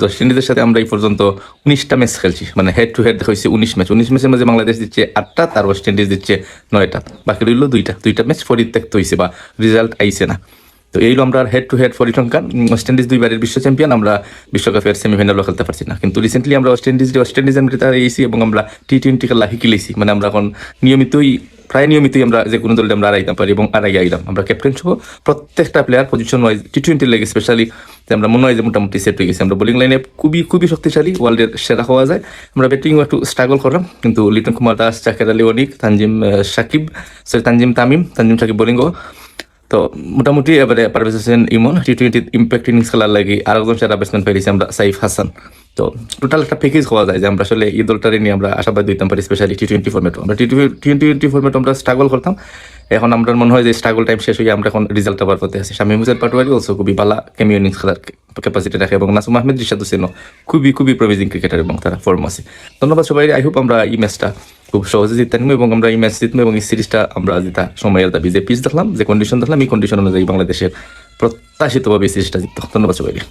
West ইন্ডিজের সাথে আমরা এই পর্যন্ত 19টা ম্যাচ খেলছি, মানে হেড টু হেড দেখা হয়েছে 19 ম্যাচের মধ্যে বাংলাদেশ দিচ্ছে 8টা, তার ওয়েস্ট ইন্ডিজ দিচ্ছে 9টা, বাকি রইল দুইটা ম্যাচ পরিত্যক্ত হয়েছে বা রেজাল্ট আইছে না। তো এইগুলো আমরা হেড টু হেড পরিসংখ্যান, ওয়েস্ট ইন্ডিজ দুইবারের বিশ্ব চ্যাম্পিয়ন, আমরা বিশ্বকাপের সেমিফাইনালও খেলতে পারছি না। কিন্তু রিসেন্টলি আমরা ওয়েস্ট ইন্ডিজ এসেছি এবং আমরা টি-20 খেলা শিখিলেছি, মানে আমরা এখন প্রায় নিয়মিতই আমরা যে কোনো দলে আমরা আড়াইতাম পারি এবং আইলাম। আমরা ক্যাপ্টেন সহ প্রত্যেকটা প্লেয়ার পজিশন ওয়াইজ টি-20 লেগে স্পেশালি আমরা মনে হয় যে মোটামুটি সেট হয়ে গেছি। আমরা বোলিং লাইনে খুবই শক্তিশালী, ওয়ার্ল্ডের সেরা হওয়া যায়। আমরা ব্যাটিংও একটু স্ট্রাগল করলাম, কিন্তু লিটন কুমার দাস, জাকের আলী অনিক, তানজিম সাকিব বোলিংও তো মোটামুটি। এবারে পারভেজ হোসেন ইমন টি-20 ইম্প্যাক্ট ইনিংস খেলার লাগে আরেকজন সেরা ব্যাটসম্যান পেয়েছি আমরা, সাইফ হাসান। তো টোটাল একটা প্যাকেজ হওয়া যায় যে আমরা আসলে এই দলটারে নিয়ে আমরা আশাবাদ দিতাম পারি, স্পেশালি টি-20 ফর্মেটও। আমরা টি-20 ফর্মেট আমরা স্ট্রাগল করতাম, এখন আমরা মনে হয় যে স্ট্রাগল টাইম শেষ হয়ে আমরা এখন রেজাল্ট আবার করতে আছি। শামীম হোসেন পাটোয়ারি অলসো খুবই ভালো ক্যামিও ইনিংস খেলার ক্যাপাসিটি রাখে, এবং নাসুম আহমেদ, রিশাদ হোসেনও খুবই প্রমিজিং ক্রিকেটার এবং তারা ফর্ম আছে। ধন্যবাদ সবাই। আই হোপ আমরা এই ম্যাচটা খুব সহজে জিততে নিব এবং আমরা এই ম্যাচ জিতবো এবং এই সিরিজটা আমরা জিতা সময়ের দাবি। যে পিচ দেখলাম, যে কন্ডিশন দেখলাম, এই কন্ডিশন অনুযায়ী বাংলাদেশের প্রত্যাশিতভাবে এই সিরিজটা জিততো। ধন্যবাদ সবাইকে।